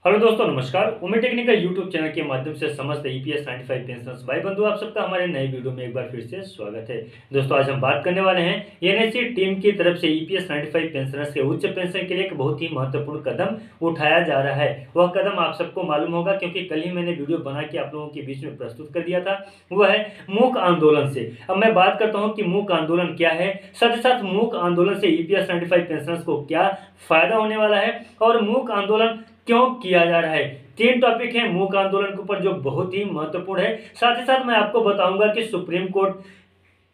Hello दोस्तों, नमस्कार। Umed technical YouTube channel के माध्यम से समस्त ईपीएस 95 पेंशनर्स भाई बंधु आप सबका हमारे नए वीडियो में एक बार फिर से स्वागत है। दोस्तों, आज हम बात करने वाले हैं एनएससी टीम की तरफ से ईपीएस 95 पेंशनर्स के उच्च पेंशन के लिए एक बहुत ही महत्वपूर्ण कदम उठाया जा रहा है। वह कदम आप सबको मालूम होगा क्योंकि कल ही मैंने वीडियो बना के आप लोगों के बीच में प्रस्तुत कर दिया था। वह है मूक आंदोलन से। अब मैं बात करता हूँ कि मूक आंदोलन क्या है, साथ ही साथ मूक आंदोलन से ईपीएस 95 पेंशनर्स को क्या फायदा होने वाला है और मूक आंदोलन क्यों किया जा रहा है। तीन टॉपिक हैं मूक आंदोलन के ऊपर जो बहुत ही महत्वपूर्ण है। साथ ही साथ मैं आपको बताऊंगा कि सुप्रीम कोर्ट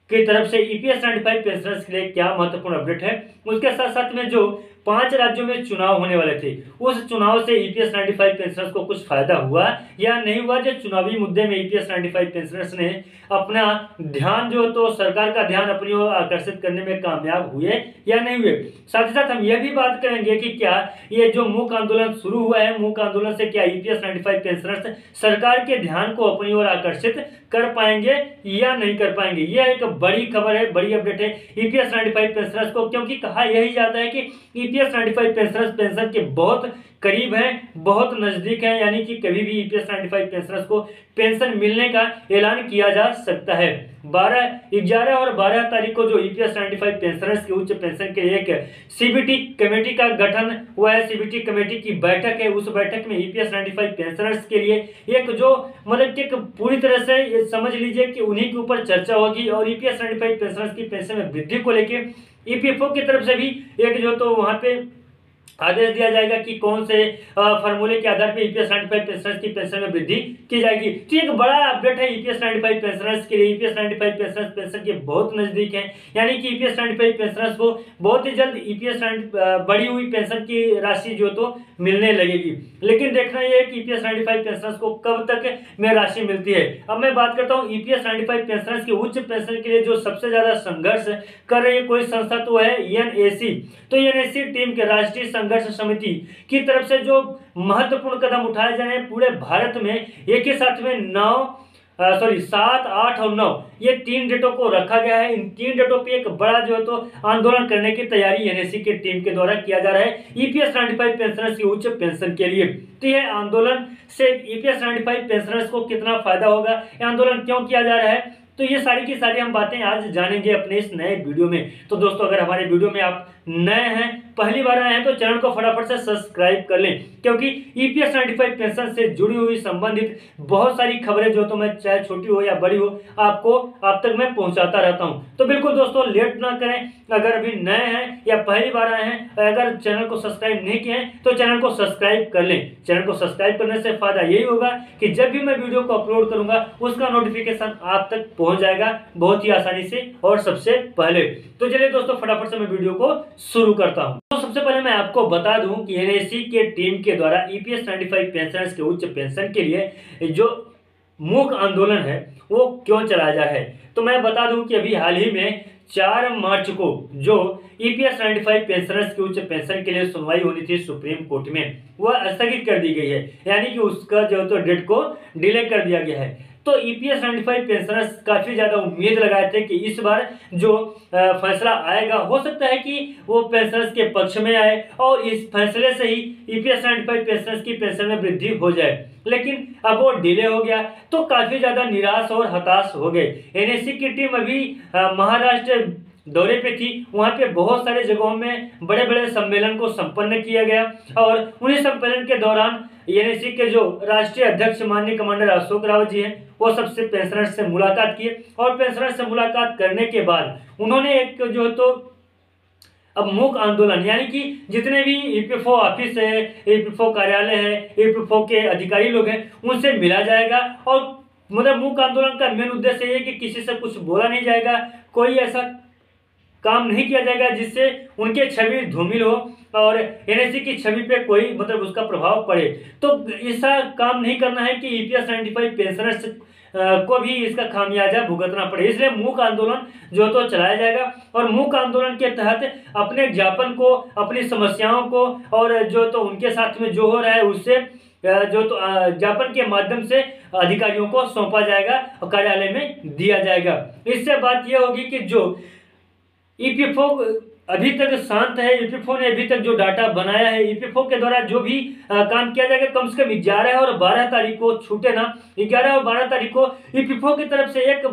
की तरफ से ईपीएस 95 पेंशनर्स के लिए क्या महत्वपूर्ण अपडेट है। उसके साथ साथ में जो 5 राज्यों में चुनाव होने वाले थे, उस चुनाव से ईपीएस 95 पेंशनर्स को कुछ फायदा हुआ या नहीं हुआ। जो चुनावी मुद्दे में ईपीएस 95 पेंशनर्स ने अपना ध्यान जो तो सरकार का ध्यान अपनी ओर आकर्षित करने में कामयाब हुए या नहीं हुए। साथ ही साथ हम यह भी बात करेंगे कि क्या ये जो मूक आंदोलन शुरू हुआ है, मूक आंदोलन से क्या ईपीएस 95 पेंशनर्स सरकार के ध्यान को अपनी ओर आकर्षित कर पाएंगे या नहीं कर पाएंगे। यह एक बड़ी खबर है, बड़ी अपडेट है ईपीएस 95 पेंशनर्स को, क्योंकि कहा यही जाता है कि ईपीएस 95 पेंशनर्स पेंशन के बहुत करीब हैं, बहुत नजदीक हैं, यानी कि कभी भी ईपीएस 95 पेंशनर्स को पेंशन मिलने का ऐलान किया जा सकता है। 11 और 12 तारीख को जो ईपीएस 95 पेंशनर्स के उच्च पेंशन के लिए एक सीबीटी कमेटी का गठन हुआ है, सीबीटी कमेटी की बैठक है। उस बैठक में ईपीएस 95 पेंशनर्स के लिए एक जो मतलब एक पूरी तरह से ये समझ लीजिए कि उन्हीं के ऊपर चर्चा होगी और ईपीएस 95 पेंशनर्स की पेंशन में वृद्धि को लेकर ईपीएफओ की तरफ से भी एक जो तो वहां पे आदेश दिया जाएगा कि कौन से फार्मूले के आधार पर ईपीएस 95 पेंशनर्स की पेंशन में वृद्धि की जाएगी। तो एक बड़ा अपडेट है ईपीएस 95 पेंशनर्स के लिए। ईपीएस 95 पेंशनर्स पेंशन के बहुत नजदीक हैं, यानी कि ईपीएस 95 पेंशनर्स को बहुत ही जल्द ईपीएस बढ़ी हुई पेंशन की राशि जो तो मिलने लगेगी। लेकिन देखना यह है कि ईपीएस 95 पेंशनर्स को कब तक में राशि मिलती है। अब मैं बात करता हूँ ईपीएस 95 पेंशनर्स के उच्च पेंशन के लिए जो सबसे ज्यादा संघर्ष कर रही है कोई संस्था, तो है एनएसी। तो एनएसी टीम के राष्ट्रीय संघर्ष समिति की तरफ से जो महत्वपूर्ण कदम उठाए जा रहे हैं पूरे भारत में, एक ही साथ में 7, 8 और 9 ये 3 डेटों को रखा गया है। इन 3 डेटों पे एक बड़ा जो है तो आंदोलन करने की तैयारी एनएसी की टीम के द्वारा किया जा रहा है ईपीएस 95 पेंशनर्स की उच्च पेंशन के लिए। तो यह आंदोलन से ईपीएस 95 पेंशनर्स को कितना फायदा होगा, यह आंदोलन क्यों किया जा रहा है, तो ये सारी की सारी हम बातें आज जानेंगे अपने इस नए वीडियो में। तो दोस्तों, अगर हमारे वीडियो में आप नए हैं, पहली बार आए हैं, तो चैनल को फटाफट से सब्सक्राइब कर लें, क्योंकि ईपीएस 95 पेंशन से जुड़ी हुई संबंधित बहुत सारी खबरें जो तो मैं चाहे छोटी हो या बड़ी हो आपको आप तक मैं पहुंचाता रहता हूं। तो बिल्कुल दोस्तों, लेट ना करें। अगर अभी नए हैं या पहली बार आए हैं, अगर चैनल को सब्सक्राइब नहीं किए हैं तो चैनल को सब्सक्राइब कर लें। चैनल को सब्सक्राइब करने से फायदा यही होगा कि जब भी मैं वीडियो को अपलोड करूंगा उसका नोटिफिकेशन आप तक पहुंच जाएगा बहुत ही आसानी से और सबसे पहले। तो चलिए दोस्तों, फटाफट से मैं वीडियो को शुरू करता हूं। तो सबसे पहले मैं आपको बता दूं कि एनएसी के टीम के द्वारा ईपीएस 95 पेंशनर्स के उच्च पेंशन के लिए जो मूक आंदोलन है वो क्यों चलाया जा रहा है। तो मैं बता दूं कि अभी हाल ही में 4 मार्च को जो ईपीएस 95 पेंशनर्स के उच्च पेंशन के लिए सुनवाई होनी थी सुप्रीम कोर्ट में, वह स्थगित कर दी गई है, यानी कि उसका जो तो डेट को डिले कर दिया गया है। तो ईपीएस 95 पेंशनर्स काफी ज्यादा उम्मीद लगाए थे कि इस बार जो फैसला आएगा, हो सकता है कि वो पेंशनर्स के पक्ष में आए और इस फैसले से ही ईपीएस 95 पेंशनर्स की पेंशन में वृद्धि हो जाए। लेकिन अब वो डिले हो गया तो काफी ज्यादा निराश और हताश हो गए। एनएसी की टीम अभी महाराष्ट्र दौरे पे थी, वहां पे बहुत सारे जगहों में बड़े बड़े सम्मेलन को संपन्न किया गया और उन्हीं सम्मेलन के दौरान एनएसी के जो राष्ट्रीय अध्यक्ष माननीय कमांडर अशोक रावत जी हैं, वो सबसे पेंशनर्स से मुलाकात किए और पेंशनर्स से मुलाकात करने के बाद उन्होंने एक जो तो अब मूक आंदोलन, यानी कि जितने भी ईपीएफओ ऑफिस है, ईपीएफओ कार्यालय है, ईपीएफओ के अधिकारी लोग हैं, उनसे मिला जाएगा। और मतलब मूक आंदोलन का मेन उद्देश्य ये है कि किसी से कुछ बोला नहीं जाएगा, कोई ऐसा काम नहीं किया जाएगा जिससे उनके छवि धूमिल हो और एनएसी की छवि पे कोई मतलब उसका प्रभाव पड़े। तो ऐसा काम नहीं करना है कि ईपीएस 95 पेंशनर्स को भी इसका खामियाजा भुगतना पड़े, इसलिए मूक आंदोलन जो तो चलाया जाएगा। और मूक आंदोलन के तहत अपने ज्ञापन को, अपनी समस्याओं को और जो तो उनके साथ में जो हो रहा है उससे जो तो ज्ञापन के माध्यम से अधिकारियों को सौंपा जाएगा और कार्यालय में दिया जाएगा। इससे बात यह होगी कि जो ईपीएफओ अभी तक शांत है। ईपीएफओ ने अभी तक जो डाटा बनाया है, ईपीएफओ के द्वारा जो भी काम किया जाएगा, कम से कम 11 और 12 तारीख को छूटे ना, 11 और 12 तारीख को ईपीएफओ की तरफ से एक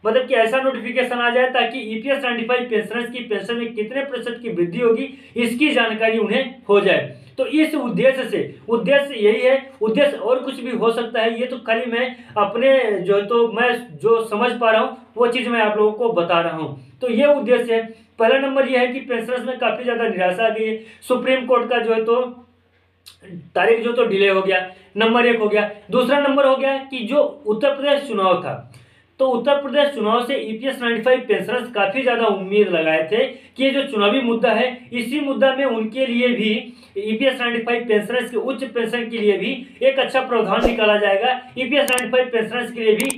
मतलब कि ऐसा नोटिफिकेशन आ जाए ताकि ईपीएस 95 पेंशनर्स की पेंशन में कितने प्रतिशत की वृद्धि होगी इसकी जानकारी उन्हें हो जाए। तो इस उद्देश्य यही है, उद्देश्य और कुछ भी हो सकता है, ये तो खाली मैं अपने मैं जो समझ पा रहा हूँ वो चीज़ मैं आप लोगों को बता रहा हूँ। तो ये उद्देश्य है। पहला नंबर ये है कि पेंशनर्स में काफ़ी ज़्यादा निराशा आ गई है। सुप्रीम कोर्ट का तारीख डिले हो गया, नंबर 1 हो गया। दूसरा नंबर हो गया कि जो उत्तर प्रदेश चुनाव था, तो उत्तर प्रदेश चुनाव से ईपीएस 95 पेंशनर्स काफी ज्यादा उम्मीद लगाए थे कि ये जो चुनावी मुद्दा है, इसी मुद्दा में उनके लिए भी ईपीएस 95 पेंशनर्स के उच्च पेंशन के लिए भी एक अच्छा प्रावधान निकाला जाएगा। ईपीएस 95 पेंशनर्स के लिए भी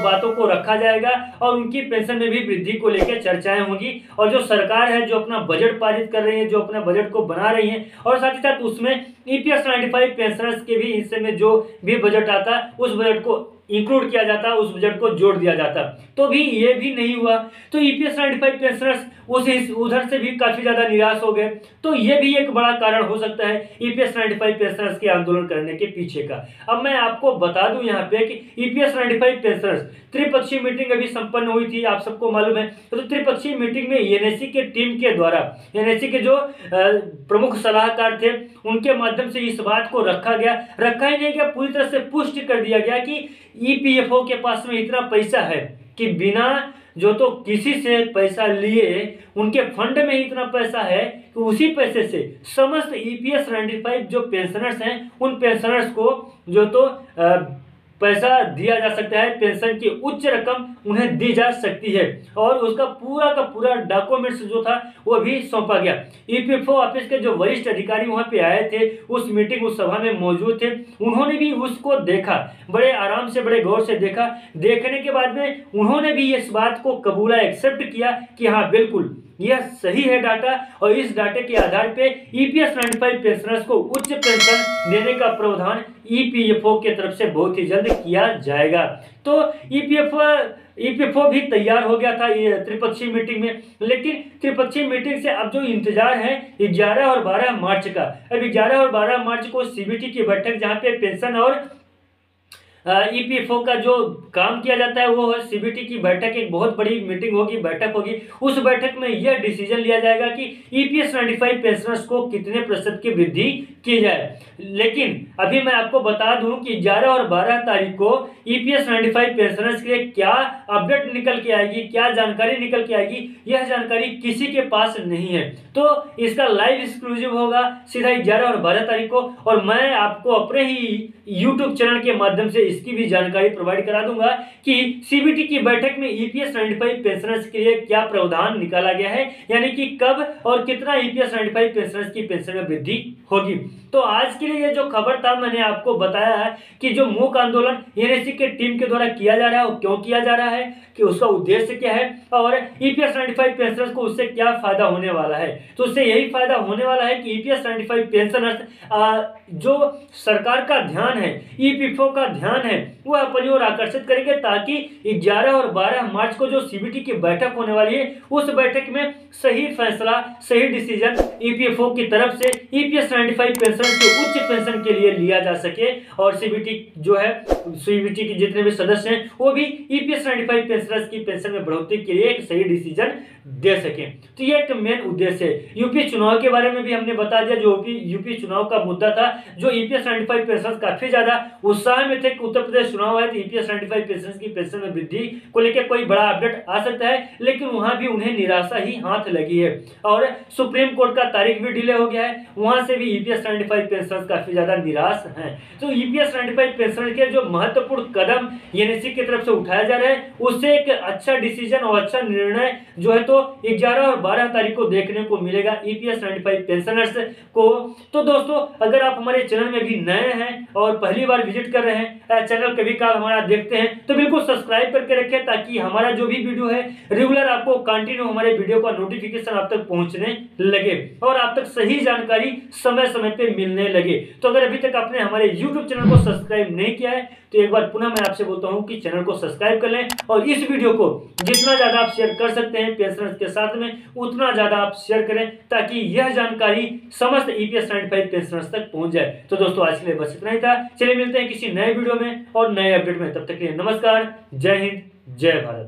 बातों को रखा जाएगा और उनकी पेंशन में भी वृद्धि को लेकर चर्चाएं होंगी। और जो सरकार है जो अपना बजट पारित कर रही है, जो अपना बजट को बना रही है, और साथ ही साथ उसमें ईपीएस 95 पेंशनर्स के भी हिस्से में जो भी बजट आता उस बजट को इंक्लूड किया जाता, उस बजट को जोड़ दिया जाता, तो भी ये भी नहीं हुआ। तो ईपीएस 95 पेंशनर्स उधर से भी काफी ज्यादा निराश हो गए। तो ये भी एक बड़ा कारण हो सकता है ईपीएस 95 पेंशनर्स के आंदोलन करने के पीछे का। अब मैं आपको बता दूं यहाँ पे कि ईपीएस 95 पेंशनर्स त्रिपक्षीय मीटिंग अभी संपन्न हुई थी, आप सबको मालूम है। तो त्रिपक्षीय मीटिंग में एनएससी के टीम के द्वारा, एनएससी के जो प्रमुख सलाहकार थे, उनके माध्यम से इस बात को रखा ही नहीं गया, पूरी तरह से पुष्टि कर दिया गया कि ईपीएफओ के पास में इतना पैसा है कि बिना किसी से पैसा लिए उनके फंड में इतना पैसा है कि उसी पैसे से समस्त ईपीएस 95 जो पेंशनर्स हैं उन पेंशनर्स को पैसा दिया जा सकता है, पेंशन की उच्च रकम उन्हें दी जा सकती है। और उसका पूरा का पूरा डॉक्यूमेंट्स जो था वो भी सौंपा गया। ईपीएफओ ऑफिस के जो वरिष्ठ अधिकारी वहां पे आए थे, उस सभा में मौजूद थे, उन्होंने भी उसको देखा, बड़े आराम से बड़े गौर से देखा। देखने के बाद में उन्होंने भी इस बात को कबूला, एक्सेप्ट किया कि हाँ बिल्कुल यह सही है डाटा, और इस डाटे के आधार पे ईपीएस 95 पेंशनर्स को उच्च पेंशन देने का प्रावधान ईपीएफओ के तरफ से बहुत ही जल्द किया जाएगा। तो ईपीएफओ भी तैयार हो गया था ये त्रिपक्षीय मीटिंग में, लेकिन त्रिपक्षीय मीटिंग से अब जो इंतजार है 11 और 12 मार्च का। अब 11 और 12 मार्च को सीबीटी की बैठक, जहां पे पेंशन और ईपीएफओ का जो काम किया जाता है वो है सीबीटी की बैठक, एक बहुत बड़ी मीटिंग होगी, बैठक होगी। उस बैठक में यह डिसीजन लिया जाएगा कि ईपीएस 95 पेंशनर्स को कितने प्रतिशत की वृद्धि की जाए। लेकिन अभी मैं आपको बता दूं कि 11 और 12 तारीख को ईपीएस 95 पेंशनर्स के लिए क्या अपडेट निकल के आएगी, क्या जानकारी निकल के आएगी, यह जानकारी किसी के पास नहीं है। तो इसका लाइव एक्सक्लूसिव होगा सीधा 11 और 12 तारीख को, और मैं आपको अपने ही यूट्यूब चैनल के माध्यम से इसकी भी जानकारी प्रोवाइड करा दूंगा कि सीबीटी की बैठक में ईपीएस 95 पेंशनर्स के लिए क्या प्रावधान निकाला गया है, यानी कि कब और कितना ईपीएस 95 पेंशनर्स की पेंशन में वृद्धि होगी। तो आज के लिए ये जो खबर था मैंने आपको बताया है कि जो मूक आंदोलन एनएससी के टीम के द्वारा किया जा रहा है वो क्यों किया जा रहा है, कि उसका उद्देश्य क्या है, और ईपीएस 95 पेंशनर्स को उससे क्या फायदा होने वाला है। तो उससे यही फायदा होने वाला है कि ईपीएस 95 पेंशनर्स जो सरकार का ध्यान है, ईपीएफओ का ध्यान है, वो अपनी ओर आकर्षित करेंगे, ताकि 11 और 12 मार्च को जो सीबीटी की बैठक होने वाली है उस बैठक में सही फैसला, सही डिसीजन ईपीएफओ की तरफ से ईपीएस 95 पेंशन के उच्च पेंशन के लिए लिया जा सके, और सीबीटी के जितने भी सदस्य हैं वो भी ईपीएस 95 पेंशनर्स की पेंशन में बढ़ोतरी के लिए एक सही डिसीजन दे सके। तो ये एक मेन उद्देश्य है। यूपी चुनाव के बारे में भी हमने बता दिया, जो यूपी चुनाव का मुद्दा था, जो ईपीएस 95 पेंशनर्स काफी ज्यादा उत्साह में थे कि उत्तर प्रदेश चुनाव है तो ईपीएस 95 पेंशनर्स की पेंशन में वृद्धि को लेकर कोई बड़ा अपडेट आ सकता है, लेकिन वहां भी उन्हें निराशा ही हाथ लगी है, और सुप्रीम कोर्ट का तारीख भी डिले हो गया है, वहां से भी ईपीएस 95 पेंशनर्स काफी ज्यादा निराश हैं। तो ईपीएस 95 पेंशनर के जो महत्वपूर्ण कदम एनएससी की तरफ से उठाया जा रहा है, उससे एक अच्छा डिसीजन और अच्छा निर्णय जो है तो 11 और 12 तारीख को देखने को मिलेगा ईपीएस 95 पेंशनर्स को। तो दोस्तों, अगर आप हमारे चैनल में भी नए हैं और पहली बार विजिट कर रहे हैं, चैनल कभी काल हमारा देखते हैं, तो बिल्कुल सब्सक्राइब करके रखें, ताकि हमारा जो भी वीडियो है रेगुलर आपको कंटिन्यू हमारे वीडियो का नोटिफिकेशन आप तक पहुंचने लगे और आप तक सही जानकारी समय समय पे मिलने लगे। तो अगर अभी तक आपने हमारे YouTube चैनल को सब्सक्राइब नहीं किया है तो एक बार पुनः मैं आपसे बोलता हूं कि चैनल को सब्सक्राइब कर लें और इस वीडियो को जितना ज्यादा आप शेयर कर सकते हैं पेंशनर्स के साथ में उतना ज्यादा आप शेयर करें ताकि यह जानकारी समस्त EPS 95 पेंशनर्स तक पहुंच जाए। तो दोस्तों आज के लिए बस इतना ही था। चलिए मिलते हैं किसी नए वीडियो में और नए अपडेट में, तब तक के लिए नमस्कार, जय हिंद, जय भारत।